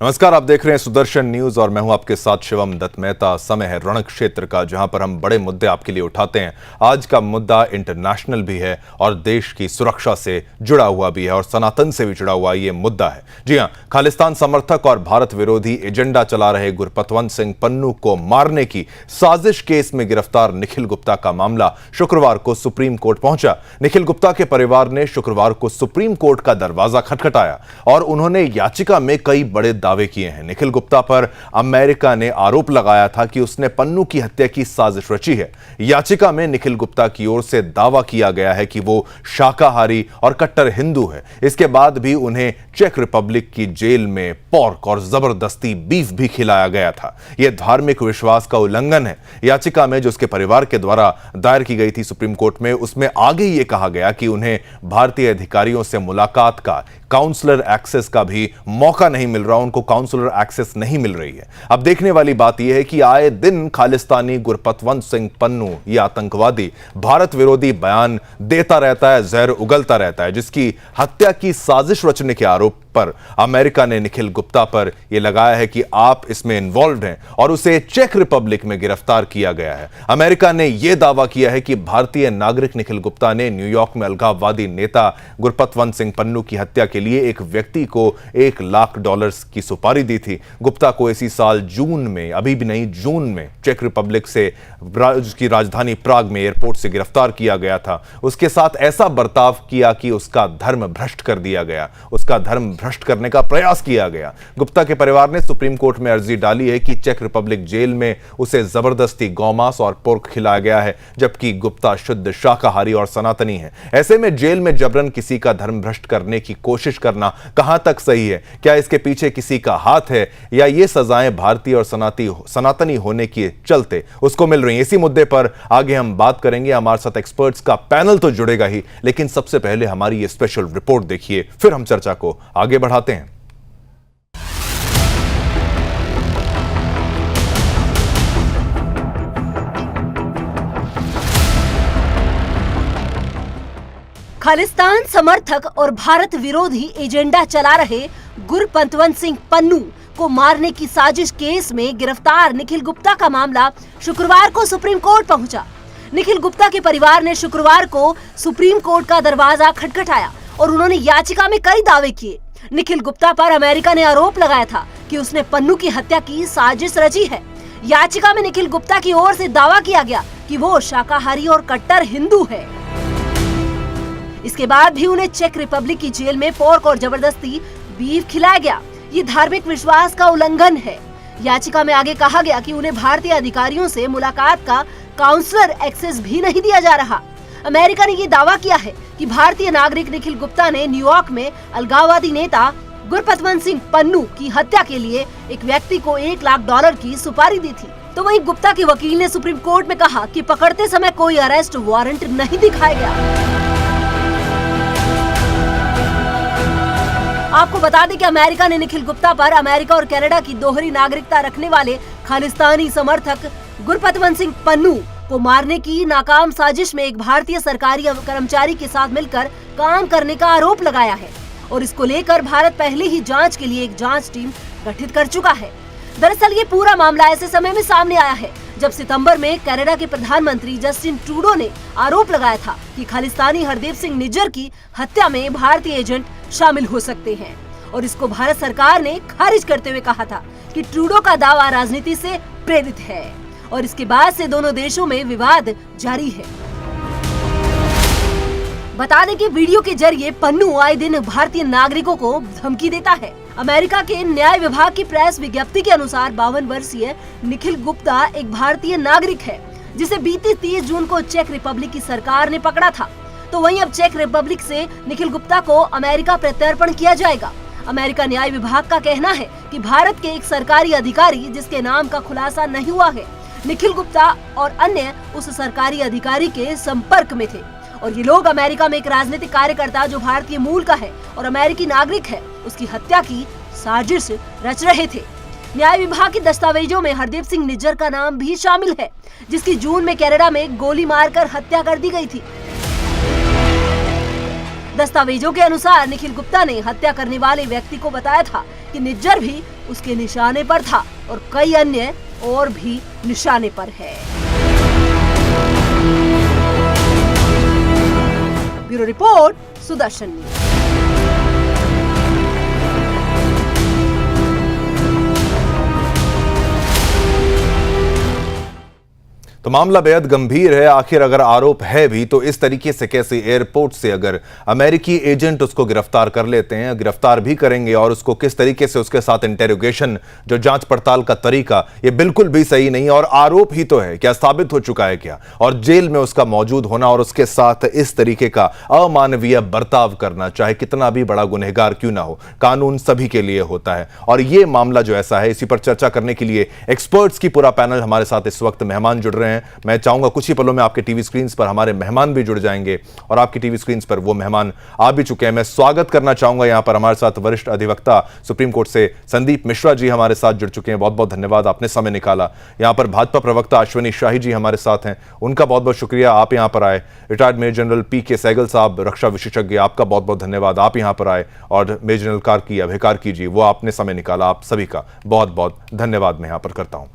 नमस्कार, आप देख रहे हैं सुदर्शन न्यूज और मैं हूं आपके साथ शिवम दत्त मेहता। समय है रण क्षेत्र का, जहां पर हम बड़े मुद्दे आपके लिए उठाते हैं। आज का मुद्दा इंटरनेशनल भी है और देश की सुरक्षा से जुड़ा हुआ भी है और सनातन से भी जुड़ा हुआ ये मुद्दा है। जी हां, खालिस्तान समर्थक और भारत विरोधी एजेंडा चला रहे गुरपतवंत सिंह पन्नू को मारने की साजिश केस में गिरफ्तार निखिल गुप्ता का मामला शुक्रवार को सुप्रीम कोर्ट पहुंचा। निखिल गुप्ता के परिवार ने शुक्रवार को सुप्रीम कोर्ट का दरवाजा खटखटाया और उन्होंने याचिका में कई बड़े दावे किए हैं। निखिल गुप्ता पर अमेरिका ने आरोप लगाया था कि उसने पन्नू की हत्या की साजिश रची है। याचिका में निखिल गुप्ता की ओर से दावा किया गया है कि वो शाकाहारी और कट्टर हिंदू है। इसके बाद भी उन्हें चेक रिपब्लिक की जेल में पोर्क और जबरदस्ती बीफ भी खिलाया गया था। यह धार्मिक विश्वास का उल्लंघन है। याचिका में जो उसके परिवार के द्वारा दायर की गई थी सुप्रीम कोर्ट में, उसमें आगे यह कहा गया कि उन्हें भारतीय अधिकारियों से मुलाकात का, काउंसलर एक्सेस का भी मौका नहीं मिल रहा, उनको काउंसलर एक्सेस नहीं मिल रही है। अब देखने वाली बात यह है कि आए दिन खालिस्तानी गुरपतवंत सिंह पन्नू, यह आतंकवादी, भारत विरोधी बयान देता रहता है, जहर उगलता रहता है, जिसकी हत्या की साजिश रचने के आरोप पर अमेरिका ने निखिल गुप्ता पर यह लगाया है कि आप इसमें इन्वॉल्व हैं और उसे चेक रिपब्लिक में गिरफ्तार किया गया है। अमेरिका ने यह दावा किया है कि भारतीय नागरिक निखिल गुप्ता ने न्यूयॉर्क में अलगाववादी नेता गुरपतवंत सिंह पन्नू की हत्या के लिए एक व्यक्ति को $1 लाख की सुपारी दी थी। गुप्ता को इसी साल जून में, अभी भी नहीं, जून में चेक रिपब्लिक से उसकी राजधानी प्राग में एयरपोर्ट से गिरफ्तार किया गया था। उसके साथ ऐसा बर्ताव किया कि उसका धर्म भ्रष्ट कर दिया गया, उसका धर्म भ्रष्ट करने का प्रयास किया गया। गुप्ता के परिवार ने सुप्रीम कोर्ट में अर्जी डाली है कि चेक रिपब्लिक जेल में उसे जबरदस्ती गौमांस और पोर्क खिलाया गया है, जबकि गुप्ता शुद्ध शाकाहारी और सनातनी है। ऐसे में जेल में जबरन किसी का धर्म भ्रष्ट करने की कोशिश करना कहां तक सही है? क्या इसके पीछे किसी का हाथ है या ये सजाएं भारतीय और सनातनी होने के चलते उसको मिल रही हैं? इसी मुद्दे पर आगे हम बात करेंगे। हमारे साथ एक्सपर्ट्स का पैनल तो जुड़ेगा ही, लेकिन सबसे पहले हमारी ये स्पेशल रिपोर्ट देखिए, फिर हम चर्चा को आगे बढ़ाते हैं। खालिस्तान समर्थक और भारत विरोधी एजेंडा चला रहे गुरपतवंत सिंह पन्नू को मारने की साजिश केस में गिरफ्तार निखिल गुप्ता का मामला शुक्रवार को सुप्रीम कोर्ट पहुंचा। निखिल गुप्ता के परिवार ने शुक्रवार को सुप्रीम कोर्ट का दरवाजा खटखटाया और उन्होंने याचिका में कई दावे किए। निखिल गुप्ता पर अमेरिका ने आरोप लगाया था कि उसने पन्नू की हत्या की साजिश रची है। याचिका में निखिल गुप्ता की ओर से दावा किया गया कि वो शाकाहारी और कट्टर हिंदू है। इसके बाद भी उन्हें चेक रिपब्लिक की जेल में पोर्क और जबरदस्ती बीफ खिलाया गया। ये धार्मिक विश्वास का उल्लंघन है। याचिका में आगे कहा गया कि उन्हें भारतीय अधिकारियों से मुलाकात का काउंसलर एक्सेस भी नहीं दिया जा रहा। अमेरिका ने ये दावा किया है कि भारतीय नागरिक निखिल गुप्ता ने न्यूयॉर्क में अलगाववादी नेता गुरपतवंत सिंह पन्नू की हत्या के लिए एक व्यक्ति को $1 लाख की सुपारी दी थी। तो वहीं गुप्ता के वकील ने सुप्रीम कोर्ट में कहा कि पकड़ते समय कोई अरेस्ट वारंट नहीं दिखाया गया। आपको बता दें कि अमेरिका ने निखिल गुप्ता पर अमेरिका और कनाडा की दोहरी नागरिकता रखने वाले खालिस्तानी समर्थक गुरपतवंत सिंह पन्नू को मारने की नाकाम साजिश में एक भारतीय सरकारी कर्मचारी के साथ मिलकर काम करने का आरोप लगाया है और इसको लेकर भारत पहले ही जांच के लिए एक जांच टीम गठित कर चुका है। दरअसल ये पूरा मामला ऐसे समय में सामने आया है जब सितंबर में कनाडा के प्रधानमंत्री जस्टिन ट्रूडो ने आरोप लगाया था कि खालिस्तानी हरदीप सिंह निज्जर की हत्या में भारतीय एजेंट शामिल हो सकते हैं और इसको भारत सरकार ने खारिज करते हुए कहा था कि ट्रूडो का दावा राजनीति से प्रेरित है और इसके बाद से दोनों देशों में विवाद जारी है। बता दें कि वीडियो के जरिए पन्नू आए दिन भारतीय नागरिकों को धमकी देता है। अमेरिका के न्याय विभाग की प्रेस विज्ञप्ति के अनुसार 52 वर्षीय निखिल गुप्ता एक भारतीय नागरिक है जिसे बीती 30 जून को चेक रिपब्लिक की सरकार ने पकड़ा था। तो वहीं अब चेक रिपब्लिक से निखिल गुप्ता को अमेरिका प्रत्यर्पण किया जाएगा। अमेरिका न्याय विभाग का कहना है कि भारत के एक सरकारी अधिकारी जिसके नाम का खुलासा नहीं हुआ है, निखिल गुप्ता और अन्य उस सरकारी अधिकारी के संपर्क में थे और ये लोग अमेरिका में एक राजनीतिक कार्यकर्ता जो भारतीय मूल का है और अमेरिकी नागरिक है, उसकी हत्या की साजिश रच रहे थे। न्याय विभाग के दस्तावेजों में हरदीप सिंह निज्जर का नाम भी शामिल है, जिसकी जून में कनाडा में गोली मारकर हत्या कर दी गई थी। दस्तावेजों के अनुसार निखिल गुप्ता ने हत्या करने वाले व्यक्ति को बताया था कि निज्जर भी उसके निशाने पर था और कई अन्य और भी निशाने पर है। Bureau report, Sudarshan news. तो मामला बेहद गंभीर है। आखिर अगर आरोप है भी तो इस तरीके से कैसे एयरपोर्ट से अगर अमेरिकी एजेंट उसको गिरफ्तार कर लेते हैं, गिरफ्तार भी करेंगे और उसको किस तरीके से उसके साथ इंटेरोगेशन, जो जांच पड़ताल का तरीका, ये बिल्कुल भी सही नहीं। और आरोप ही तो है, क्या साबित हो चुका है क्या? और जेल में उसका मौजूद होना और उसके साथ इस तरीके का अमानवीय बर्ताव करना, चाहे कितना भी बड़ा गुनहगार क्यों ना हो, कानून सभी के लिए होता है। और ये मामला जो ऐसा है, इसी पर चर्चा करने के लिए एक्सपर्ट्स की पूरा पैनल हमारे साथ इस वक्त मेहमान जुड़ रहे हैं। मैं चाहूंगा कुछ ही पलों में आपके टीवी स्क्रीन पर हमारे मेहमान भी जुड़ जाएंगे और आपकी टीवी स्क्रीन पर वो मेहमान आ भी चुके हैं। मैं स्वागत करना चाहूंगा यहां पर हमारे साथ वरिष्ठ अधिवक्ता सुप्रीम कोर्ट से संदीप मिश्रा जी हमारे साथ जुड़ चुके हैं। बहुत बहुत धन्यवाद, आपने समय निकाला। यहां पर भाजपा प्रवक्ता अश्विनी शाही जी हमारे साथ हैं, उनका बहुत बहुत शुक्रिया, आप यहां पर आए। Retired major general PK. Sehgal साहब, रक्षा विशेषज्ञ, आपका बहुत बहुत धन्यवाद, आप यहां पर आए। और मेजर जनरल अभयकार जी, वो आपने समय निकाला, आप सभी का बहुत बहुत धन्यवाद मैं यहां पर करता हूं।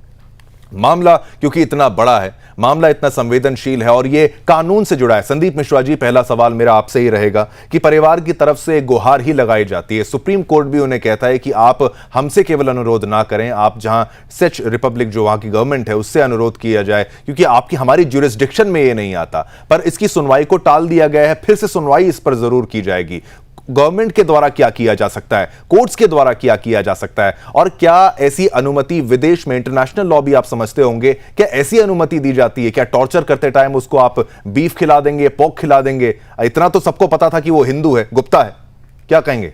मामला क्योंकि इतना बड़ा है, मामला इतना संवेदनशील है और ये कानून से जुड़ा है। संदीप मिश्रा जी, पहला सवाल मेरा आपसे ही रहेगा कि परिवार की तरफ से गुहार ही लगाई जाती है, सुप्रीम कोर्ट भी उन्हें कहता है कि आप हमसे केवल अनुरोध ना करें, आप जहां सेच रिपब्लिक जो वहां की गवर्नमेंट है उससे अनुरोध किया जाए, क्योंकि आपकी हमारी ज्यूरिसडिक्शन में ये नहीं आता। पर इसकी सुनवाई को टाल दिया गया है, फिर से सुनवाई इस पर जरूर की जाएगी। गवर्नमेंट के द्वारा क्या किया जा सकता है, कोर्ट्स के द्वारा क्या किया जा सकता है, और क्या ऐसी अनुमति विदेश में, इंटरनेशनल लॉ भी आप समझते होंगे, क्या ऐसी अनुमति दी जाती है? क्या टॉर्चर करते टाइम उसको आप बीफ खिला देंगे, पोर्क खिला देंगे? इतना तो सबको पता था कि वो हिंदू है, गुप्ता है, क्या कहेंगे?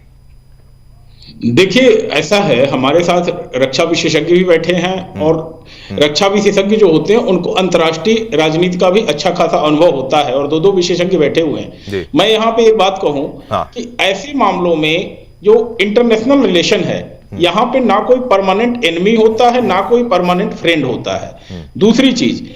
देखिए, ऐसा है, हमारे साथ रक्षा विशेषज्ञ भी बैठे हैं और रक्षा विशेषज्ञ जो होते हैं उनको अंतर्राष्ट्रीय राजनीति का भी अच्छा खासा अनुभव होता है और दो विशेषज्ञ बैठे हुए हैं। मैं यहाँ पे एक बात कहूं कि ऐसे मामलों में जो इंटरनेशनल रिलेशन है, यहाँ पे ना कोई परमानेंट एनिमी होता है, ना कोई परमानेंट फ्रेंड होता है। दूसरी चीज,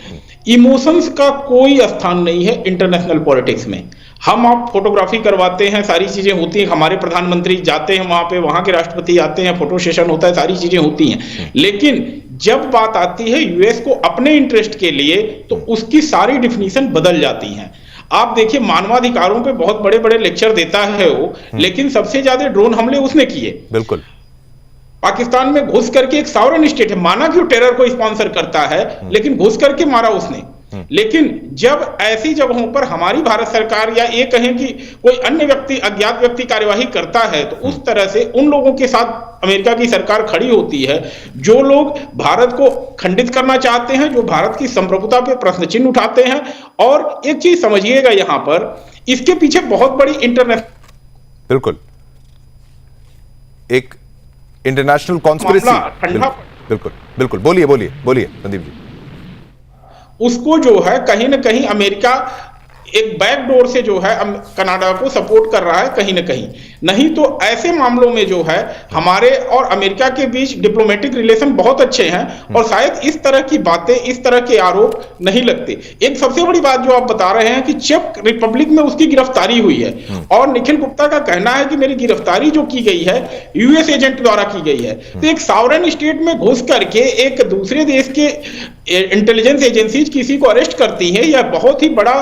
इमोशंस का कोई स्थान नहीं है इंटरनेशनल पॉलिटिक्स में। हम आप फोटोग्राफी करवाते हैं, सारी चीजें होती हैं, हमारे प्रधानमंत्री जाते हैं वहां पे, वहां के राष्ट्रपति आते हैं, फोटो सेशन होता है, सारी चीजें होती हैं। लेकिन जब बात आती है यूएस को अपने इंटरेस्ट के लिए, तो उसकी सारी डिफिनीशन बदल जाती हैं। आप देखिए, मानवाधिकारों पे बहुत बड़े बड़े लेक्चर देता है वो, लेकिन सबसे ज्यादा ड्रोन हमले उसने किए। बिल्कुल। पाकिस्तान में घुस करके, एक सॉवरेन स्टेट है, माना कि वो टेरर को स्पॉन्सर करता है, लेकिन घुस करके मारा उसने। लेकिन जब ऐसी जगहों पर हमारी भारत सरकार या ये कहें कि कोई अन्य व्यक्ति, अज्ञात व्यक्ति कार्यवाही करता है, तो उस तरह से उन लोगों के साथ अमेरिका की सरकार खड़ी होती है जो लोग भारत को खंडित करना चाहते हैं, जो भारत की संप्रभुता पे प्रश्न चिन्ह उठाते हैं। और एक चीज समझिएगा, यहां पर इसके पीछे बहुत बड़ी बिल्कुल एक इंटरनेशनल कॉन्स्पिरेसी। बिल्कुल बिल्कुल, बोलिए बोलिए बोलिए संदीप जी। उसको जो है कहीं ना कहीं अमेरिका एक बैकडोर से जो है कनाडा को सपोर्ट कर रहा है कहीं ना कहीं। नहीं तो ऐसे मामलों में जो है हमारे और अमेरिका के बीच डिप्लोमेटिक रिलेशन बहुत अच्छे हैं और शायद इस तरह की बातें, इस तरह के आरोप नहीं लगते। एक सबसे बड़ी बात जो आप बता रहे हैं कि चेक रिपब्लिक में उसकी गिरफ्तारी हुई है और निखिल गुप्ता का कहना है कि मेरी गिरफ्तारी जो की गई है यूएस एजेंट द्वारा की गई है। तो एक सॉवरेन स्टेट में घुस करके एक दूसरे देश के इंटेलिजेंस एजेंसीज किसी को अरेस्ट करती है, यह बहुत ही बड़ा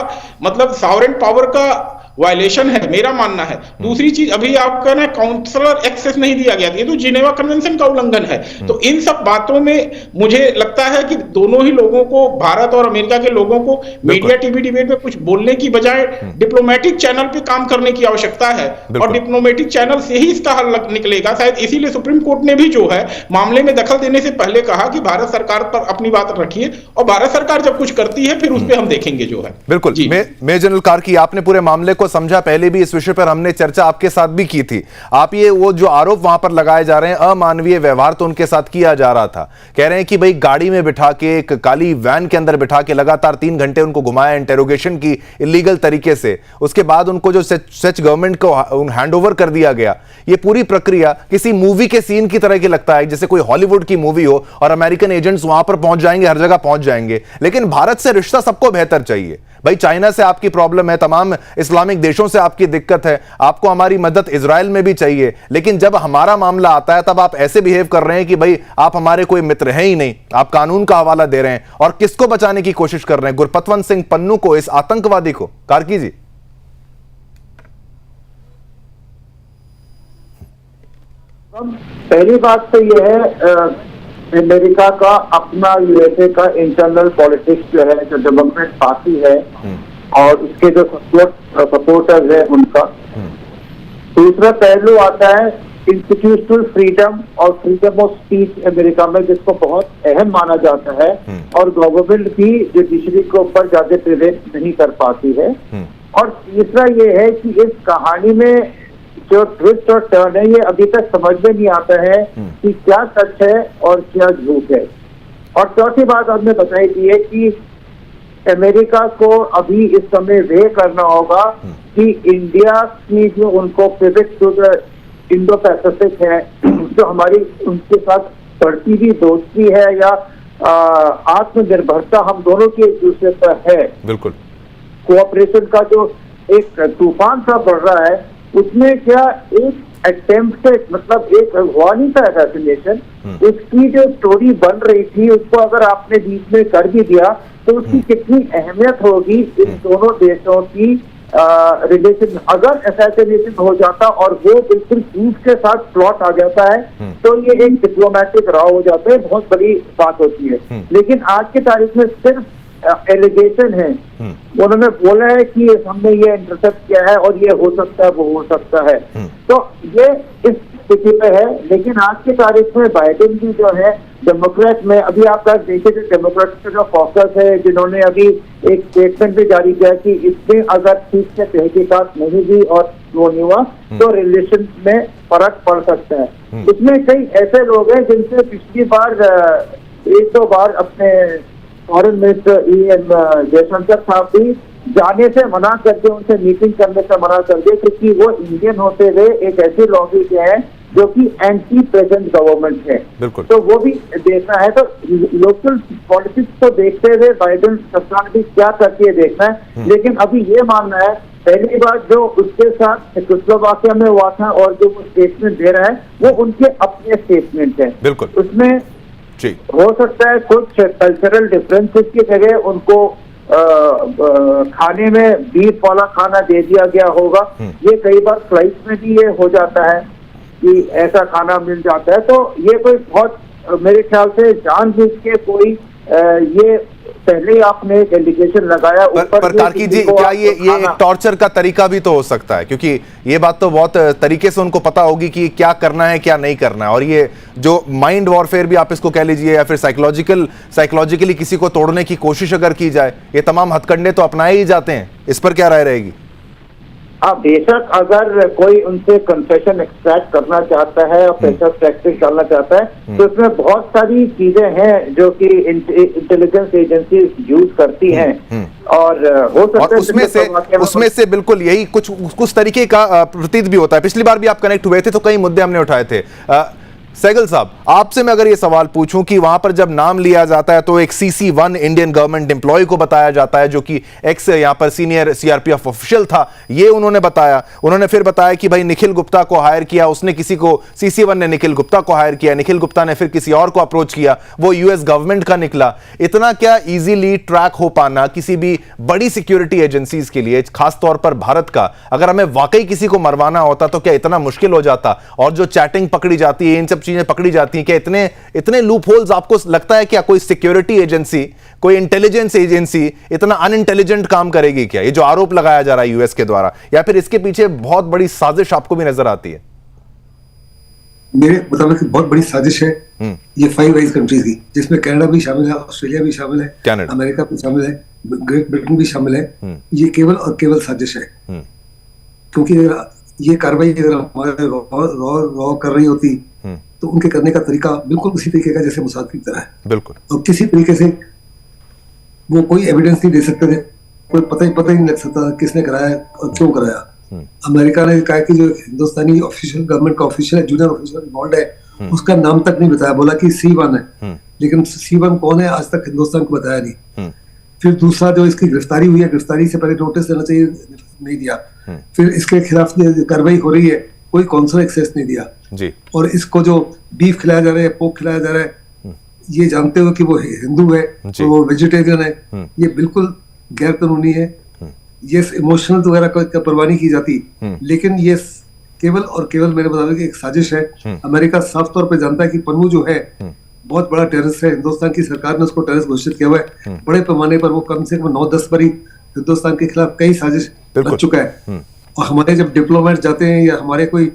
मतलब सॉवरेन पावर का वायलेशन है, मेरा मानना है। दूसरी चीज, अभी आपका ना काउंसलर एक्सेस नहीं दिया गया, ये तो जिनेवा कन्वेंशन का उल्लंघन है। तो इन सब बातों में मुझे लगता है कि दोनों ही लोगों को, भारत और अमेरिका के लोगों को मीडिया टीवी डिबेट में कुछ बोलने की बजाय डिप्लोमेटिक चैनल पे काम करने की आवश्यकता है और डिप्लोमेटिक चैनल से ही इसका हल निकलेगा। शायद इसीलिए सुप्रीम कोर्ट ने भी जो है मामले में दखल देने से पहले कहा कि भारत सरकार पर अपनी बात रखिए और भारत सरकार जब कुछ करती है फिर उस पर हम देखेंगे जो है। बिल्कुल। मेजर जनरल कार्की, आपने पूरे मामले को समझा, पहले भी इस विषय पर हमने चर्चा आपके साथ भी की थी। आप ये वो जो आरोप वहां पर लगाए जा रहे हैं, अमानवीय व्यवहार तो उनके साथ किया जा रहा था। कह रहे हैं कि भाई गाड़ी में बिठा के, एक काली वैन के अंदर बिठा के लगातार 3 घंटे उनको घुमाया, इंटेरोगेशन की इलीगल तरीके से। उसके बाद उनको जो सच गवर्नमेंट को हैंडओवर कर दिया गया। ये पूरी प्रक्रिया किसी मूवी के सीन की तरह की लगता है, जैसे कोई हॉलीवुड की मूवी हो और अमेरिकन एजेंट्स वहां पर पहुंच जाएंगे, हर जगह पहुंच जाएंगे। लेकिन भारत से रिश्ता सबको बेहतर चाहिए, भाई चाइना से आपकी प्रॉब्लम है, तमाम इस्लामिक देशों से आपकी दिक्कत है, आपको हमारी मदद इजराइल में भी चाहिए, लेकिन जब हमारा मामला आता है तब आप ऐसे बिहेव कर रहे हैं कि भाई आप हमारे कोई मित्र हैं ही नहीं, आप कानून का हवाला दे रहे हैं। और किसको बचाने की कोशिश कर रहे हैं? गुरपतवंत सिंह पन्नू को, इस आतंकवादी को। कार्की जी, पहली बात तो यह है, अमेरिका का अपना यूएसए का इंटरनल पॉलिटिक्स जो है, जो डेमोक्रेट पार्टी है और उसके जो सपोर्टर्स है उनका। दूसरा पहलू आता है इंस्टीट्यूशनल फ्रीडम और फ्रीडम ऑफ स्पीच अमेरिका में, जिसको बहुत अहम माना जाता है और गवर्नमेंट भी जुडिशरी के ऊपर ज्यादा प्रिवेंट नहीं कर पाती है। और तीसरा ये है कि इस कहानी में जो ट्विस्ट और टर्न है, ये अभी तक समझ में नहीं आता है कि क्या सच है और क्या झूठ है। और चौथी बात आपने बताई थी है कि अमेरिका को अभी इस समय वे करना होगा कि इंडिया की जो उनको pivot to the Indo Pacific है, जो हमारी उनके साथ बढ़ती हुई दोस्ती है या आत्मनिर्भरता हम दोनों की एक दूसरे पर है, बिल्कुल कोऑपरेशन का जो एक तूफान सा बढ़ रहा है, उसमें क्या एक अटेम्प्टेड, मतलब एक हुआ नहीं था असैसिनेशन, उसकी जो स्टोरी बन रही थी उसको अगर आपने बीच में कर भी दिया तो उसकी कितनी अहमियत होगी इन दोनों देशों की रिलेशन। अगर असैसिनेशन हो जाता और वो बिल्कुल झूठ के साथ प्लॉट आ जाता है तो ये एक डिप्लोमेटिक रॉ हो जाता है, बहुत बड़ी बात होती है। लेकिन आज की तारीख में सिर्फ एलिगेशन है, उन्होंने बोला है कि हमने ये इंटरसेप्ट किया है और ये हो सकता है, वो हो सकता है, तो ये इस स्थिति पे है। लेकिन आज की तारीख में बाइडेन भी जो है डेमोक्रेट में, अभी आप देखिए जो डेमोक्रेट का जो कॉकस है, जिन्होंने अभी एक स्टेटमेंट भी जारी किया कि इसमें अगर ठीक से तहकीकात नहीं हुई और वो नहीं हुआ तो रिलेशन में फर्क पड़ सकता है। इसमें कई ऐसे लोग हैं जिनसे पिछली बार एक दो बार अपने फॉरेन मिनिस्टर जयशंकर साहब भी जाने से मना कर दिए, उनसे मीटिंग करने से मना कर दिए, क्योंकि वो इंडियन होते हुए एक ऐसी लॉबी के हैं जो कि एंटी प्रेजेंट गवर्नमेंट है। तो वो भी देखना है, तो लोकल पॉलिटिक्स को देखते हुए बाइडेन सरकार भी क्या करती है देखना है। लेकिन अभी ये मानना है, पहली बार जो उसके साथ चेकोस्लोवाकिया में हुआ था और जो वो स्टेटमेंट दे रहा है वो उनके अपने स्टेटमेंट है, बिल्कुल उसमें हो सकता है कुछ कल्चरल डिफरेंसेस की जगह उनको खाने में बीफ वाला खाना दे दिया गया होगा। ये कई बार फ्लाइट में भी ये हो जाता है कि ऐसा खाना मिल जाता है, तो ये कोई बहुत मेरे ख्याल से जानबूझ के कोई ये पहले ही आपने एक एलिगेशन लगाया पर कार्की जी, क्या ये एक टॉर्चर का तरीका भी तो हो सकता है? क्योंकि ये बात तो बहुत तरीके से उनको पता होगी कि क्या करना है क्या नहीं करना है, और ये जो माइंड वॉरफेयर भी आप इसको कह लीजिए या फिर साइकोलॉजिकली किसी को तोड़ने की कोशिश अगर की जाए, ये तमाम हथकंडे तो अपनाए ही जाते हैं। इस पर क्या राय रहेगी? बेशक अगर कोई उनसे कन्फेशन एक्सट्रैक्ट करना चाहता है और प्रेशर टैक्टिक्स डालना चाहता है तो इसमें बहुत सारी चीजें हैं जो कि इंटेलिजेंस एजेंसी यूज करती हैं, और हो सकता है उसमें से बिल्कुल यही कुछ तरीके का प्रतीत भी होता है। पिछली बार भी आप कनेक्ट हुए थे तो कई मुद्दे हमने उठाए थे। सहगल साहब, आपसे मैं अगर ये सवाल पूछूं कि वहां पर जब नाम लिया जाता है तो एक CC1 इंडियन गवर्नमेंट एम्प्लॉय को बताया जाता है जो कि एक्स यहां पर सीनियर CRPF ऑफिशियल था, ये उन्होंने बताया। उन्होंने फिर बताया कि भाई निखिल गुप्ता को हायर किया, उसने किसी को, CC1 ने निखिल गुप्ता को हायर किया, निखिल गुप्ता ने फिर किसी और को अप्रोच किया, वो US गवर्नमेंट का निकला। इतना क्या इजीली ट्रैक हो पाना किसी भी बड़ी सिक्योरिटी एजेंसीज के लिए, खासतौर पर भारत का, अगर हमें वाकई किसी को मरवाना होता तो क्या इतना मुश्किल हो जाता? और जो चैटिंग पकड़ी जाती है, इन सब चीजें पकड़ी जाती हैं, क्या इतने लूप होल्स आपको लगता है क्या कोई सिक्योरिटी एजेंसी, कोई इंटेलिजेंस एजेंसी इतना अनइंटेलिजेंट काम करेगी क्या? ये जो आरोप लगाया जा रहा है यूएस के द्वारा, या फिर इसके पीछे बहुत बड़ी साजिश आपको भी नजर आती है? मेरे मुताबिक बहुत बड़ी साजिश है। ये 5 आइज कंट्रीज की, जिसमें कनाडा भी शामिल है, ऑस्ट्रेलिया भी शामिल है, अमेरिका भी शामिल है, ग्रेट ब्रिटेन भी शामिल है। ये केवल और केवल साजिश है, क्योंकि ये कार्रवाई अगर हमारे रॉ कर रही होती तो उनके करने का तरीका बिल्कुल उसी तरीके का जैसे मुसाद की तरह है, बिल्कुल, और किसी तरीके से वो कोई एविडेंस नहीं दे सकते थे, कोई पता ही नहीं लग सकता किसने कराया और क्यों कराया। अमेरिका ने कहा कि जो हिंदुस्तानी ऑफिशियल गवर्नमेंट का ऑफिशियल है, जूनियर ऑफिशियल इन्वॉल्व है, उसका नाम तक नहीं बताया, बोला कि C1 है, लेकिन C1 कौन है आज तक हिंदुस्तान को बताया नहीं। फिर दूसरा जो इसकी गिरफ्तारी हुई है, गिरफ्तारी से पहले नोटिस देना चाहिए, नहीं दिया। फिर इसके खिलाफ कार्रवाई हो रही है, कोई कॉन्सुलर एक्सेस नहीं दिया जी। और इसको जो बीफ खिलाया जा रहा है, पोक खिलाया जा रहा है, ये जानते हुए कि वो हिंदू है तो वो वेजिटेरियन है, ये बिल्कुल गैर कानूनी है। ये इमोशनल वगैरह का परवाह नहीं की जाती, लेकिन ये केवल और केवल मेरे मुताबिक एक साजिश है। अमेरिका साफ तौर पे जानता है कि पन्नू जो है बहुत बड़ा टेररिस्ट है, हिंदुस्तान की सरकार ने उसको टेररिस्ट घोषित किया हुआ है। बड़े पैमाने पर वो कम से कम 9-10 बारी हिंदुस्तान के खिलाफ कई साजिश कर चुका है। और हमारे जब डिप्लोमेट जाते हैं या हमारे कोई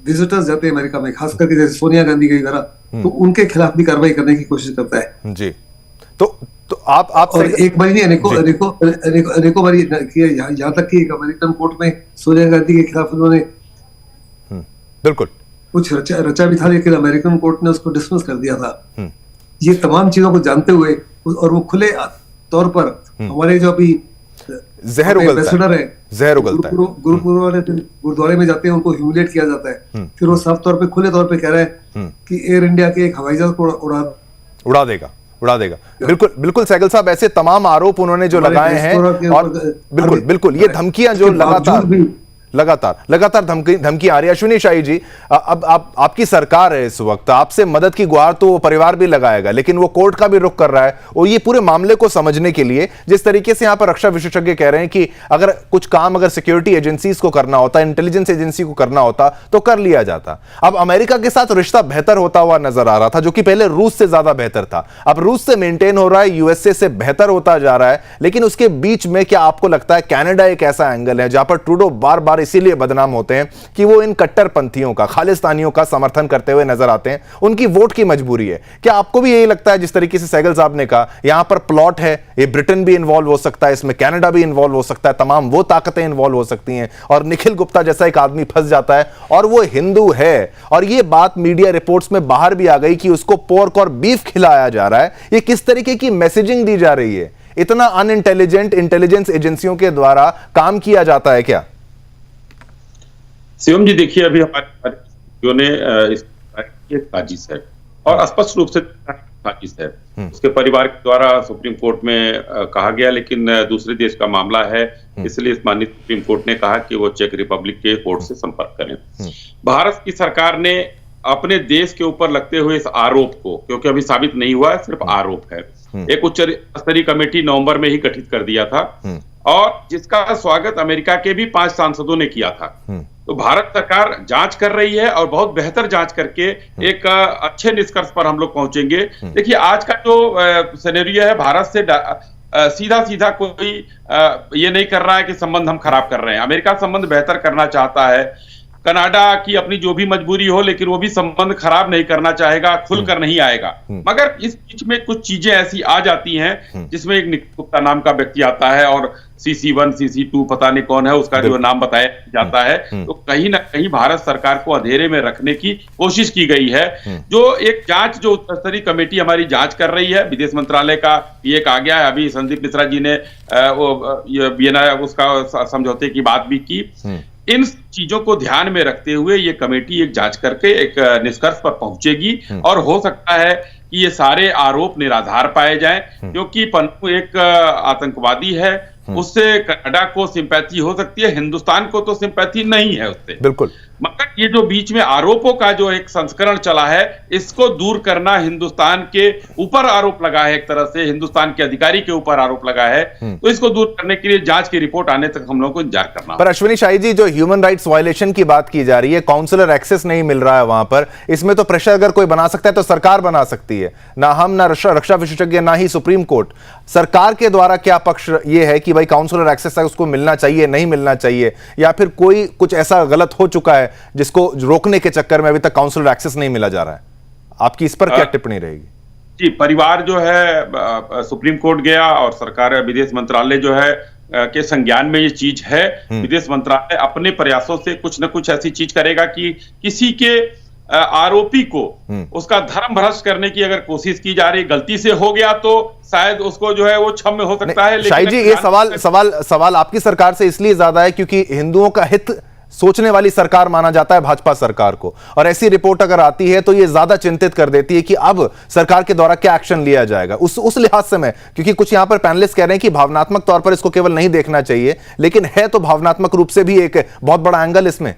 विजिटर्स जाते हैं अमेरिका में, खास करके जैसे सोनिया गांधी के वगैरह, तो उनके खिलाफ भी कार्रवाई करने की कोशिश करता है जी। तो आप और एक बारी नहीं, अनेकों बारी किया। यहाँ तक कि एक अमेरिकन कोर्ट में सोनिया गांधी के खिलाफ उन्होंने बिल्कुल कुछ रचा भी था, लेकिन अमेरिकन कोर्ट ने उसको डिसमिस कर दिया था। ये तमाम चीजों को जानते हुए और वो खुले तौर पर हमारे जो अभी जहर उगलता है, जहर उगलता है। गुरुद्वारे में जाते हैं, उनको ह्यूमिलेट किया जाता है, फिर वो साफ तौर पे खुले तौर पे कह रहा है कि एयर इंडिया के एक हवाई जहाज को उड़ा देगा। बिल्कुल बिल्कुल सहगल साहब, ऐसे तमाम आरोप उन्होंने जो लगाए हैं और बिल्कुल ये धमकियां जो लगातार धमकी आ रही है। अश्विनी शाही जी, अब आपकी सरकार है इस वक्त, आपसे मदद की गुहार तो वो परिवार भी लगाएगा, लेकिन वो कोर्ट का भी रुख कर रहा है और ये पूरे मामले को समझने के लिए जिस तरीके से यहां पर रक्षा विशेषज्ञ कह रहे हैं कि अगर कुछ काम अगर सिक्योरिटी एजेंसीज को करना होता, इंटेलिजेंस एजेंसी को करना होता तो कर लिया जाता। अब अमेरिका के साथ रिश्ता बेहतर होता हुआ नजर आ रहा था, जो कि पहले रूस से ज्यादा बेहतर था, अब रूस से मेंटेन हो रहा है, यूएसए से बेहतर होता जा रहा है। लेकिन उसके बीच में क्या आपको लगता है कनाडा एक ऐसा एंगल है जहां पर ट्रूडो बार बार इसीलिए बदनाम होते हैं कि वो इन कट्टरपंथियों का, खालिस्तानियों का समर्थन करते हुए नजर आते हैं, उनकी वोट की मजबूरी है। क्या आपको भी यही लगता है जिस तरीके से सहगल साहब ने कहा यहां पर प्लॉट है, ये ब्रिटेन भी इन्वॉल्व हो सकता है, इसमें कनाडा भी इन्वॉल्व हो सकता है, तमाम वो ताकतें इन्वॉल्व हो सकती हैं और निखिल गुप्ता जैसा एक आदमी फंस जाता है और वो हिंदू है और ये बात मीडिया रिपोर्ट्स में बाहर भी आ गई कि उसको पोर्क और बीफ खिलाया जा रहा है। ये किस तरीके की मैसेजिंग दी जा रही है? इतना अनइंटेलिजेंट इंटेलिजेंस एजेंसियों के द्वारा काम किया जाता है क्या? शिवम जी, देखिए अभी हमारे ने इस साजिश है और स्पष्ट रूप से साजिश है। उसके परिवार के द्वारा सुप्रीम कोर्ट में कहा गया, लेकिन दूसरे देश का मामला है, इसलिए माननीय सुप्रीम कोर्ट ने कहा कि वो चेक रिपब्लिक के कोर्ट से संपर्क करें। भारत की सरकार ने अपने देश के ऊपर लगते हुए इस आरोप को, क्योंकि अभी साबित नहीं हुआ है, सिर्फ आरोप है, एक उच्च स्तरीय कमेटी नवंबर में ही गठित कर दिया था और जिसका स्वागत अमेरिका के भी 5 सांसदों ने किया था। तो भारत सरकार जांच कर रही है और बहुत बेहतर जांच करके एक अच्छे निष्कर्ष पर हम लोग पहुंचेंगे। देखिए आज का जो सिनेरियो है, भारत से सीधा कोई ये नहीं कर रहा है कि संबंध हम खराब कर रहे हैं। अमेरिका संबंध बेहतर करना चाहता है, कनाडा की अपनी जो भी मजबूरी हो, लेकिन वो भी संबंध खराब नहीं करना चाहेगा, खुलकर नहीं आएगा। मगर इस बीच में कुछ चीजें ऐसी आ जाती हैं जिसमें एक निखिल गुप्ता नाम का व्यक्ति आता है और CC1 CC2 पता नहीं कौन है, उसका जो नाम बताया जाता है, तो कहीं ना कहीं भारत सरकार को अंधेरे में रखने की कोशिश की गई है। जो एक जांच, जो उच्च स्तरीय कमेटी हमारी जांच कर रही है, विदेश मंत्रालय का ये कहा गया है, अभी संदीप मिश्रा जी ने उसका समझौते की बात भी की। इन चीजों को ध्यान में रखते हुए ये कमेटी एक जांच करके एक निष्कर्ष पर पहुंचेगी और हो सकता है कि ये सारे आरोप निराधार पाए जाएं, क्योंकि पन्नू एक आतंकवादी है, उससे कनाडा को सिंपैथी हो सकती है, हिंदुस्तान को तो सिंपैथी नहीं है उससे। बिल्कुल। मगर ये जो बीच में आरोपों का जो एक संस्करण चला है, इसको दूर करना, हिंदुस्तान के ऊपर आरोप लगा है, एक तरह से हिंदुस्तान के अधिकारी के ऊपर आरोप लगा है, तो इसको दूर करने के लिए जांच की रिपोर्ट आने तक हम लोगों को इंतजार करना। पर अश्विनी शाही जी, जो ह्यूमन राइट्स वायलेशन की बात की जा रही है, काउंसलर एक्सेस नहीं मिल रहा है वहां पर, इसमें तो प्रेशर अगर कोई बना सकता है तो सरकार बना सकती है, ना हम, ना रक्षा विशेषज्ञ, ना ही सुप्रीम कोर्ट। सरकार के द्वारा क्या पक्ष ये है कि भाई काउंसलर एक्सेस उसको मिलना चाहिए, नहीं मिलना चाहिए, या फिर कोई कुछ ऐसा गलत हो चुका है जिसको रोकने के चक्कर में अभी तक काउंसलर एक्सेस नहीं मिला जा रहा है? आपकी इस पर क्या टिप्पणी रहेगी? जी, परिवार जो है सुप्रीम कोर्ट गया और सरकार, विदेश मंत्रालय जो है के संज्ञान में ये चीज है। विदेश मंत्रालय अपने प्रयासों से कुछ न कुछ ऐसी चीज करेगा कि किसी के आरोपी को उसका धर्म भ्रष्ट करने की अगर कोशिश की जा रही, गलती से हो गया तो शायद उसको जो है वो क्षम्य हो सकता है। शाही जी, ये सवाल आपकी सरकार से इसलिए ज्यादा है क्योंकि हिंदुओं का हित सोचने वाली सरकार माना जाता है भाजपा सरकार को, और ऐसी रिपोर्ट अगर आती है तो ये ज्यादा चिंतित कर देती है कि अब सरकार के द्वारा क्या एक्शन लिया जाएगा। उस लिहाज से मैं, क्योंकि कुछ यहां पर पैनलिस्ट कह रहे हैं कि भावनात्मक तौर पर इसको केवल नहीं देखना चाहिए, लेकिन है तो भावनात्मक रूप से भी एक बहुत बड़ा एंगल इसमें।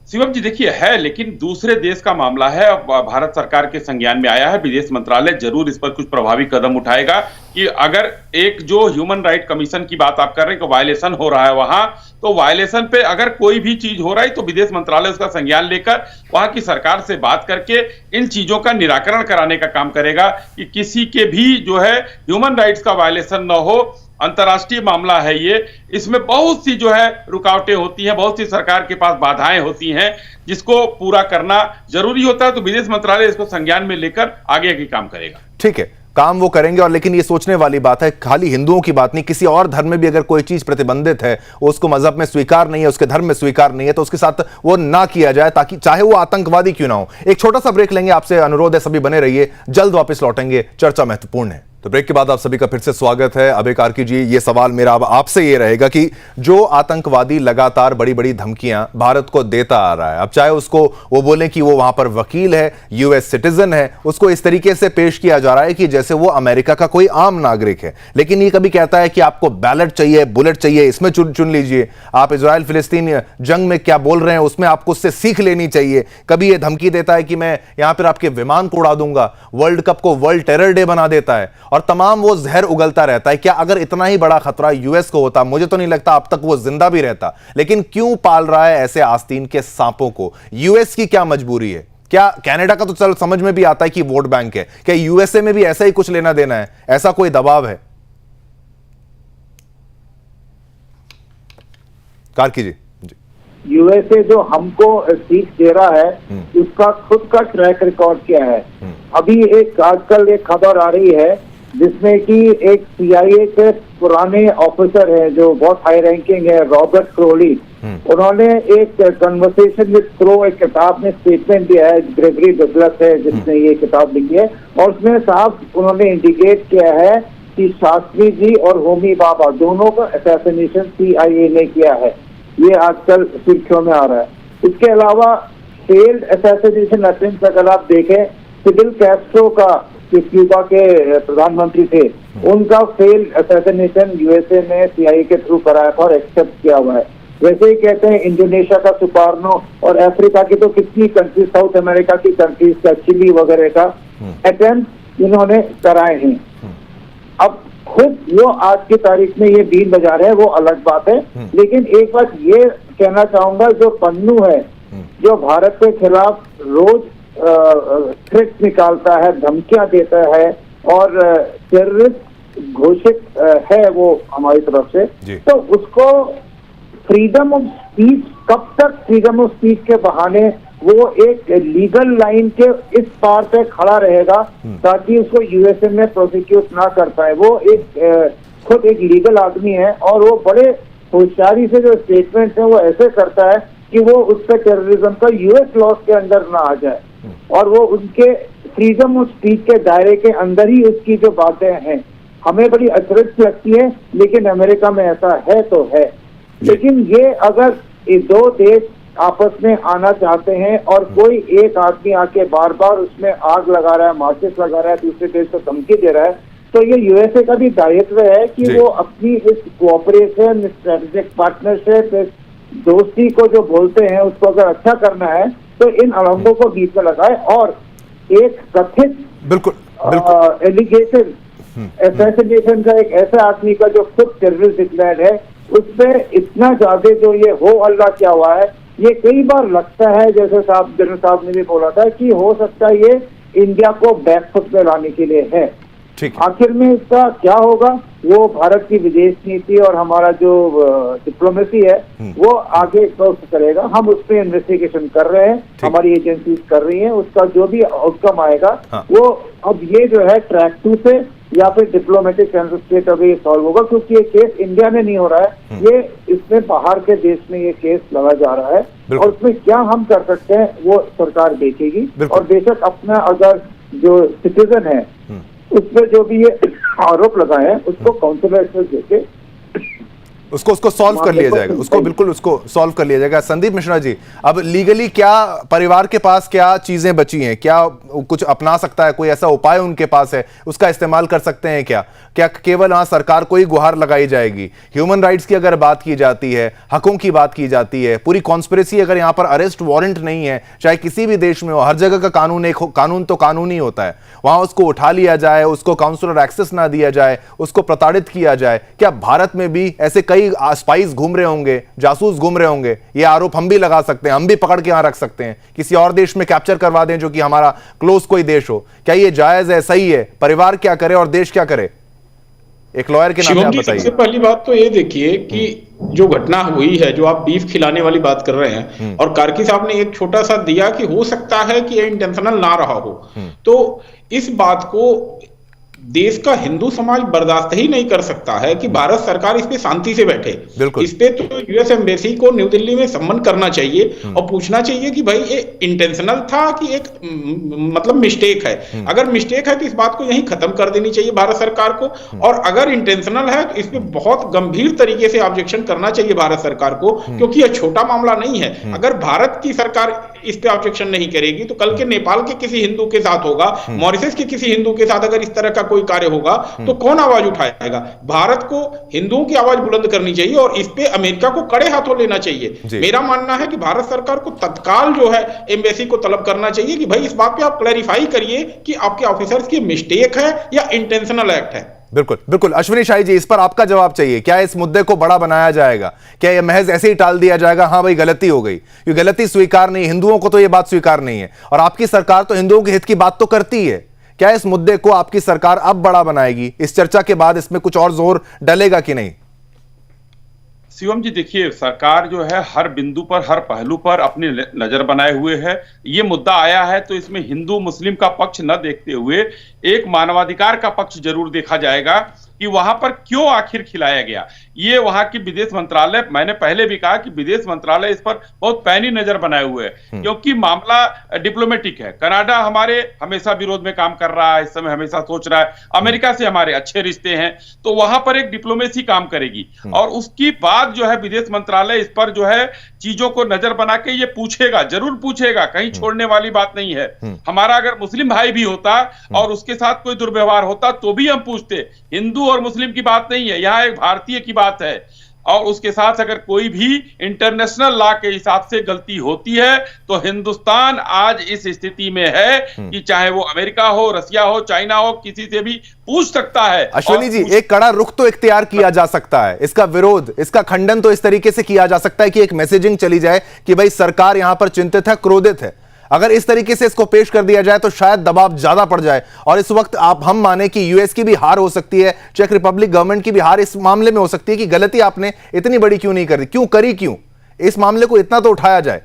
शिवम जी देखिए है, लेकिन दूसरे देश का मामला है, अब भारत सरकार के संज्ञान में आया है। विदेश मंत्रालय जरूर इस पर कुछ प्रभावी कदम उठाएगा कि अगर एक जो ह्यूमन राइट कमीशन की बात आप कर रहे हैं कि वायलेशन हो रहा है वहां, तो वायलेशन पे अगर कोई भी चीज हो रहा है तो विदेश मंत्रालय उसका संज्ञान लेकर वहां की सरकार से बात करके इन चीजों का निराकरण कराने का काम करेगा कि किसी के भी जो है ह्यूमन राइट्स का वायलेशन न हो। अंतर्राष्ट्रीय मामला है ये, इसमें बहुत सी जो है रुकावटें होती हैं, बहुत सी सरकार के पास बाधाएं होती हैं जिसको पूरा करना जरूरी होता है। तो विदेश मंत्रालय इसको संज्ञान में लेकर आगे की काम करेगा। ठीक है, काम वो करेंगे। और लेकिन ये सोचने वाली बात है, खाली हिंदुओं की बात नहीं, किसी और धर्म में भी अगर कोई चीज प्रतिबंधित है, उसको मजहब में स्वीकार नहीं है, उसके धर्म में स्वीकार नहीं है, तो उसके साथ वो ना किया जाए, ताकि चाहे वो आतंकवादी क्यों ना हो। एक छोटा सा ब्रेक लेंगे, आपसे अनुरोध है सभी बने रहिए, जल्द वापस लौटेंगे, चर्चा महत्वपूर्ण है। तो ब्रेक के बाद आप सभी का फिर से स्वागत है। अभय कार्की जी, ये सवाल मेरा अब आपसे ये रहेगा कि जो आतंकवादी लगातार बड़ी बड़ी धमकियां भारत को देता आ रहा है, अब चाहे उसको वो बोले कि वो वहां पर वकील है, यूएस सिटीजन है, उसको इस तरीके से पेश किया जा रहा है कि जैसे वो अमेरिका का कोई आम नागरिक है। लेकिन ये कभी कहता है कि आपको बैलेट चाहिए, बुलेट चाहिए, इसमें चुन लीजिए। आप इजराइल फिलिस्तीन जंग में क्या बोल रहे हैं उसमें आपको उससे सीख लेनी चाहिए। कभी ये धमकी देता है कि मैं यहां पर आपके विमान को उड़ा दूंगा, वर्ल्ड कप को वर्ल्ड टेरर डे बना देता है, और तमाम वो जहर उगलता रहता है। क्या अगर इतना ही बड़ा खतरा यूएस को होता, मुझे तो नहीं लगता अब तक वो जिंदा भी रहता। लेकिन क्यों पाल रहा है ऐसे आस्तीन के सांपों को? यूएस की क्या मजबूरी है? क्या कनाडा का तो चल समझ में भी आता है कि वोट बैंक है, क्या यूएसए में भी ऐसा ही कुछ लेना देना है, ऐसा कोई दबाव है? कार्की जी। यूएसए जो हमको सीख दे रहा है उसका खुद का ट्रैक रिकॉर्ड क्या है? अभी आजकल एक खबर आ रही है जिसमें कि एक सीआईए के पुराने ऑफिसर है जो बहुत हाई रैंकिंग है, रॉबर्ट क्रोली, उन्होंने एक कन्वर्सेशन विद क्रो एक किताब में स्टेटमेंट दिया है, ग्रेगरी डगलस है जिसने ये किताब लिखी है, और उसमें साफ उन्होंने इंडिकेट किया है कि शास्त्री जी और होमी बाबा दोनों का असैसिनेशन सीआईए ने किया है। ये आजकल सुर्खियों में आ रहा है। इसके अलावा फेल्ड असैसिनेशन अटेम्प्ट अगर आप देखें, फिडेल कैस्ट्रो का जो क्यूबा के प्रधानमंत्री थे, उनका फेल्ड असैसिनेशन यूएसए ने सीआईए के थ्रू कराया था और एक्सेप्ट किया हुआ है। वैसे ही कहते हैं इंडोनेशिया का सुकार्नो और अफ्रीका की तो कितनी कंट्रीज, साउथ अमेरिका की कंट्रीज का, चिली वगैरह का अटेम्प्ट इन्होंने कराए हैं। अब खुद वो आज की तारीख में ये बीन बजा रहे हैं, वो अलग बात है। लेकिन एक बात ये कहना चाहूंगा, जो पन्नू है जो भारत के खिलाफ रोज थ्रेट निकालता है, धमकियां देता है और टेररिस्ट घोषित है वो हमारी तरफ से, तो उसको फ्रीडम ऑफ स्पीच, कब तक फ्रीडम ऑफ स्पीच के बहाने वो एक लीगल लाइन के इस पार पे खड़ा रहेगा ताकि उसको यूएसए में प्रोसिक्यूट ना कर पाए। वो एक खुद एक लीगल आदमी है और वो बड़े होशियारी से जो स्टेटमेंट है वो ऐसे करता है कि वो उस पर टेररिज्म का यूएस लॉ के अंदर ना आ जाए, और वो उनके फ्रीडम ऑफ स्पीच के दायरे के अंदर ही उसकी जो बातें हैं हमें बड़ी अचरज लगती है, लेकिन अमेरिका में ऐसा है तो है। लेकिन ये अगर ये दो देश आपस में आना चाहते हैं और कोई एक आदमी आके बार बार उसमें आग लगा रहा है, माचिस लगा रहा है, दूसरे देश को धमकी दे रहा है, तो ये यूएसए का भी दायित्व है कि वो अपनी इस कोऑपरेशन, स्ट्रेटेजिक पार्टनरशिप, इस दोस्ती को जो बोलते हैं उसको अगर अच्छा करना है तो इन अड़ंगों को बीच में लगाए और एक कथित एलिगेशन असैसिनेशन का एक ऐसे आदमी का जो खुद टेररिस्ट डिक्लेयर्ड है उसमें इतना ज्यादा जो ये हो अल्लाह क्या हुआ है, ये कई बार लगता है, जैसे जनरल साहब ने भी बोला था, कि हो सकता है ये इंडिया को बैकफुट में लाने के लिए है। आखिर में इसका क्या होगा वो भारत की विदेश नीति और हमारा जो डिप्लोमेसी है वो आगे करेगा। हम उस पर इन्वेस्टिगेशन कर रहे हैं, हमारी एजेंसीज कर रही हैं, उसका जो भी आउटकम आएगा वो अब ये जो है ट्रैक 2 से या फिर डिप्लोमेटिक स्टेट अगर ये सॉल्व होगा, क्योंकि ये केस इंडिया में नहीं हो रहा है, ये इसमें बाहर के देश में ये केस लगा जा रहा है और उसमें क्या हम कर सकते हैं वो सरकार देखेगी। और बेशक अपना अगर जो सिटीजन है उसमें जो भी ये आरोप लगाए हैं उसको काउंटर देके उसको सॉल्व कर लिया जाएगा, उसको बिल्कुल उसको सॉल्व कर लिया जाएगा। संदीप मिश्रा जी, अब लीगली क्या परिवार के पास क्या चीजें बची हैं, क्या कुछ अपना सकता है, कोई ऐसा उपाय उनके पास है, उसका इस्तेमाल कर सकते हैं क्या? क्या केवल वहां सरकार को ही गुहार लगाई जाएगी? ह्यूमन राइट्स की अगर बात की जाती है, हकों की बात की जाती है, पूरी कॉन्स्पिरेसी, अगर यहां पर अरेस्ट वारंट नहीं है, चाहे किसी भी देश में हो, हर जगह का कानून एक कानून तो कानून ही होता है, वहां उसको उठा लिया जाए, उसको काउंसलर एक्सेस ना दिया जाए, उसको प्रताड़ित किया जाए, क्या भारत में भी ऐसे कई स्पाइस घूम रहे होंगे, जासूस घूम रहे होंगे? ये आरोप हम भी लगा सकते हैं, हम भी पकड़ के यहां रख सकते हैं, किसी और देश में कैप्चर करवा दें जो कि हमारा क्लोज कोई देश हो। क्या ये जायज है, सही है? परिवार क्या करे और देश क्या करे? एक लॉयर के नाते आप बताइए। सबसे पहली बात तो ये देखिए कि जो घटना हुई है, जो आप बीफ खिलाने वाली बात कर रहे हैं, और कार्की साहब ने एक छोटा सा दिया कि हो सकता है कि ये इंटेंशनल ना रहा हो, तो इस बात को देश का हिंदू समाज बर्दाश्त ही नहीं कर सकता है कि भारत सरकार इस पे शांति से बैठे। इस पे तो यूएस एम्बेसी को न्यू दिल्ली में सम्मन करना चाहिए और पूछना चाहिए कि भाई ये इंटेंशनल था कि एक मतलब मिस्टेक है। अगर मिस्टेक है तो इस बात को यहीं खत्म कर देनी चाहिए भारत सरकार को, और अगर इंटेंशनल है तो इस पे बहुत गंभीर तरीके से ऑब्जेक्शन करना चाहिए भारत सरकार को, क्योंकि यह छोटा मामला नहीं है। अगर भारत की सरकार इस पे ऑब्जेक्शन नहीं करेगी तो कल के नेपाल के किसी हिंदू के साथ होगा, मॉरिशस के किसी हिंदू के साथ अगर इस तरह का कोई कार्य होगा तो कौन आवाज उठाएगा? भारत को हिंदुओं की आवाज बुलंद करनी चाहिए और इस पे अमेरिका को कड़े हाथों लेना चाहिए। मेरा मानना है कि भारत सरकार को तत्काल जो है एम्बेसी को तलब करना चाहिए कि भाई इस बात पे आप क्लैरिफाई करिए कि आपके ऑफिसर्स की मिस्टेक है या इंटेंशनल एक्ट है। बिल्कुल बिल्कुल। अश्विनी शाही जी, इस पर आपका जवाब चाहिए। क्या इस मुद्दे को बड़ा बनाया जाएगा? क्या यह महज ऐसे ही टाल दिया जाएगा, हाँ भाई गलती हो गई? ये गलती स्वीकार नहीं, हिंदुओं को तो यह बात स्वीकार नहीं है, और आपकी सरकार तो हिंदुओं के हित की बात तो करती है। क्या इस मुद्दे को आपकी सरकार अब बड़ा बनाएगी? इस चर्चा के बाद इसमें कुछ और जोर डलेगा कि नहीं? शिवम जी, देखिए, सरकार जो है हर बिंदु पर, हर पहलू पर अपनी नजर बनाए हुए है। ये मुद्दा आया है तो इसमें हिंदू मुस्लिम का पक्ष न देखते हुए एक मानवाधिकार का पक्ष जरूर देखा जाएगा कि वहां पर क्यों आखिर खिलाया गया। ये वहां की विदेश मंत्रालय, मैंने पहले भी कहा कि विदेश मंत्रालय इस पर बहुत पैनी नजर बनाए हुए है, क्योंकि मामला डिप्लोमेटिक है। कनाडा हमारे हमेशा विरोध में काम कर रहा है, इस समय हमेशा सोच रहा है, अमेरिका से हमारे अच्छे रिश्ते हैं, तो वहां पर एक डिप्लोमेसी काम करेगी। और उसकी बाद जो है विदेश मंत्रालय इस पर जो है चीजों को नजर बना के ये पूछेगा, जरूर पूछेगा, कहीं छोड़ने वाली बात नहीं है। हमारा अगर मुस्लिम भाई भी होता और उसके साथ कोई दुर्व्यवहार होता तो भी हम पूछते। हिंदू और मुस्लिम की बात नहीं है, यहाँ एक भारतीय की बात है। और उसके साथ अगर कोई भी इंटरनेशनल लॉ के हिसाब से गलती होती है तो हिंदुस्तान आज इस स्थिति में है कि चाहे वो अमेरिका हो, रसिया हो, चाइना हो, किसी से भी पूछ सकता है। अश्विनी जी, एक कड़ा रुख तो इख्तियार किया जा सकता है, इसका विरोध, इसका खंडन तो इस तरीके से किया जा सकता है कि एक मैसेजिंग चली जाए कि भाई सरकार यहां पर चिंतित है, क्रोधित है। अगर इस तरीके से इसको पेश कर दिया जाए तो शायद दबाव ज्यादा पड़ जाए, और इस वक्त आप हम माने कि यूएस की भी हार हो सकती है, चेक रिपब्लिक गवर्नमेंट की भी हार इस मामले में हो सकती है कि गलती आपने इतनी बड़ी क्यों नहीं करी, क्यों करी, क्यों इस मामले को इतना तो उठाया जाए।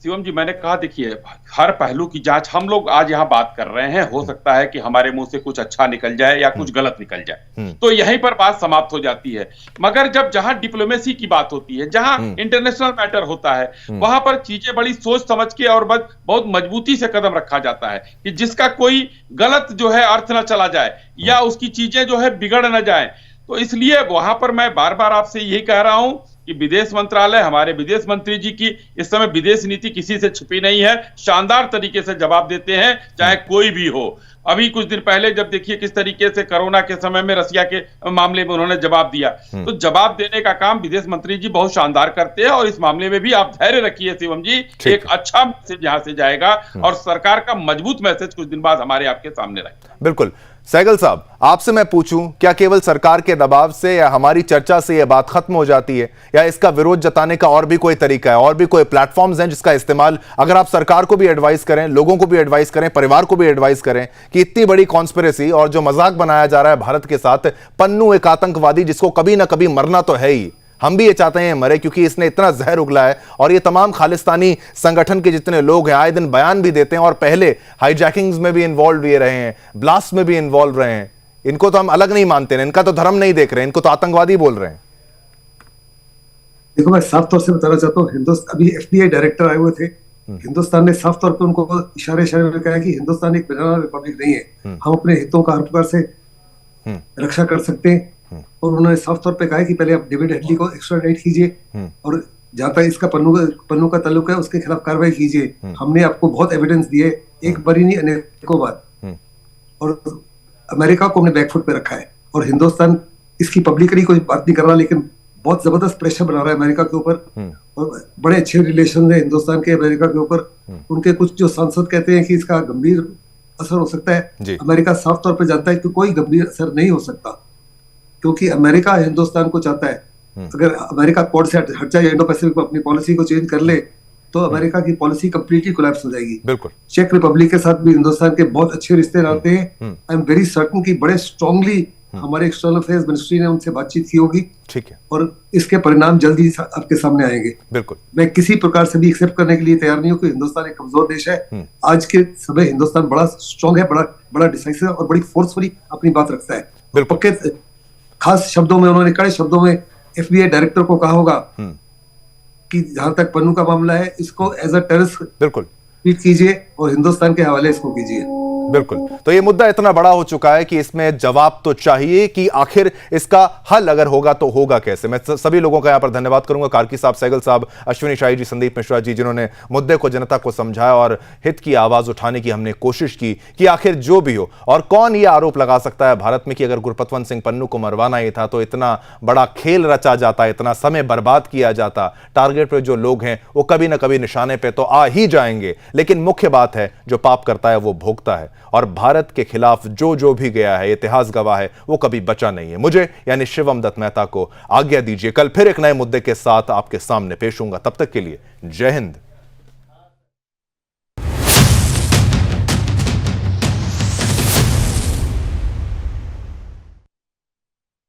शिवम जी, मैंने कहा, देखिए, हर पहलू की जांच हम लोग आज यहाँ बात कर रहे हैं। हो सकता है कि हमारे मुंह से कुछ अच्छा निकल जाए या कुछ गलत निकल जाए, तो यहीं पर बात समाप्त हो जाती है। मगर जब जहां डिप्लोमेसी की बात होती है, जहां इंटरनेशनल मैटर होता है, वहां पर चीजें बड़ी सोच समझ के और बहुत मजबूती से कदम रखा जाता है कि जिसका कोई गलत जो है अर्थ न चला जाए या उसकी चीजें जो है बिगड़ न जाए। तो इसलिए वहां पर मैं बार बार आपसे यही कह रहा हूं कि विदेश मंत्रालय, हमारे विदेश मंत्री जी की इस समय विदेश नीति किसी से छिपी नहीं है, शानदार तरीके से जवाब देते हैं, चाहे कोई भी हो। अभी कुछ दिन पहले जब देखिए किस तरीके से कोरोना के समय में रसिया के मामले में उन्होंने जवाब दिया, तो जवाब देने का काम विदेश मंत्री जी बहुत शानदार करते हैं। और इस मामले में भी आप धैर्य रखिए शिवम जी, एक अच्छा मैसेज यहां से जाएगा और सरकार का मजबूत मैसेज कुछ दिन बाद हमारे आपके सामने रहेगा। बिल्कुल। सहगल साहब, आपसे मैं पूछूं, क्या केवल सरकार के दबाव से या हमारी चर्चा से यह बात खत्म हो जाती है, या इसका विरोध जताने का और भी कोई तरीका है, और भी कोई प्लेटफॉर्म्स हैं जिसका इस्तेमाल अगर आप सरकार को भी एडवाइस करें, लोगों को भी एडवाइस करें, परिवार को भी एडवाइस करें कि इतनी बड़ी कॉन्स्पिरेसी और जो मजाक बनाया जा रहा है भारत के साथ, पन्नू एक आतंकवादी जिसको कभी ना कभी मरना तो है ही, हम भी ये चाहते हैं मरे क्योंकि इसने इतना जहर उगला है, और ये तमाम खालिस्तानी संगठन के जितने लोग हैं आए दिन बयान भी देते हैं और पहले हाईजैकिंग्स में भी इन्वॉल्व ये रहे हैं, ब्लास्ट में भी इन्वॉल्व रहे हैं। इनको तो हम अलग नहीं मानते हैं, इनका तो धर्म नहीं देख रहे हैं, इनको तो आतंकवादी बोल रहे हैं। देखो, मैं साफ तौर से बताना चाहता हूँ, अभी एफबीआई डायरेक्टर आए हुए थे, हिंदुस्तान ने साफ तौर पर उनको इशारे में कहा कि हिंदुस्तान एक बनाना रिपब्लिक नहीं है, हम अपने हितों का हर प्रकार से रक्षा कर सकते हैं, और उन्होंने साफ तौर पे कहा है कि पहले आप डेविड हेडली को एक्स्ट्राडाइट कीजिए और जहां तक इसका पन्नू का ताल्लुक है उसके खिलाफ कार्रवाई कीजिए। हमने आपको बहुत एविडेंस दिए, एक बारी नहीं अनेकों बार, और अमेरिका को हमने बैकफुट पे रखा है। और हिंदुस्तान इसकी पब्लिकली कोई बात नहीं कर रहा, लेकिन बहुत जबरदस्त प्रेशर बना रहा है अमेरिका के ऊपर, और बड़े अच्छे रिलेशन है हिंदुस्तान के अमेरिका के ऊपर। उनके कुछ जो सांसद कहते हैं कि इसका गंभीर असर हो सकता है, अमेरिका साफ तौर पे जानता है कि कोई गंभीर असर नहीं हो सकता, क्योंकि अमेरिका हिंदुस्तान को चाहता है। अगर अमेरिका कोर्ट से हट जाए, इंडो पैसिफिक में अपनी पॉलिसी को चेंज कर ले, तो अमेरिका की पॉलिसी कंप्लीटली कोलैप्स हो जाएगी। बिल्कुल। चेक रिपब्लिक के साथ भी हिंदुस्तान के बहुत अच्छे रिश्ते रहते हैं। आई एम वेरी सर्टन कि बड़े स्ट्रांगली हमारे एक्सटर्नल अफेयर्स मिनिस्ट्री ने उनसे बातचीत की होगी। ठीक है। और इसके परिणाम जल्दी आपके सामने आएंगे। बिल्कुल। मैं किसी प्रकार से भी एक्सेप्ट करने के लिए तैयार नहीं हूँ कि हिंदुस्तान एक कमजोर देश है। आज के समय हिंदुस्तान बड़ा स्ट्रांग है, बड़ा डिसाइसिव और बड़ी फोर्सफुली अपनी बात रखता है। बिल्कुल। खास शब्दों में उन्होंने, कड़े शब्दों में FBI डायरेक्टर को कहा होगा कि जहां तक पन्नू का मामला है, इसको एज अ टेररिस्ट बिल्कुल ट्रीट कीजिए और हिंदुस्तान के हवाले इसको कीजिए। बिल्कुल। तो ये मुद्दा इतना बड़ा हो चुका है कि इसमें जवाब तो चाहिए कि आखिर इसका हल अगर होगा तो होगा कैसे। मैं सभी लोगों का यहां पर धन्यवाद करूंगा, कार्की साहब, सहगल साहब, अश्विनी शाही जी, संदीप मिश्रा जी, जिन्होंने मुद्दे को जनता को समझाया और हित की आवाज उठाने की हमने कोशिश की कि आखिर जो भी हो। और कौन ये आरोप लगा सकता है भारत में कि अगर गुरपतवंत सिंह पन्नू को मरवाना ही था तो इतना बड़ा खेल रचा जाता, इतना समय बर्बाद किया जाता। टारगेट पे जो लोग हैं वो कभी ना कभी निशाने पे तो आ ही जाएंगे, लेकिन मुख्य बात है जो पाप करता है वो भोगता है। और भारत के खिलाफ जो भी गया है, इतिहास गवाह है, वो कभी बचा नहीं है। मुझे यानी शिवम दत्त मेहता को आज्ञा दीजिए। कल फिर एक नए मुद्दे के साथ आपके सामने पेश होऊंगा। तब तक के लिए जय हिंद।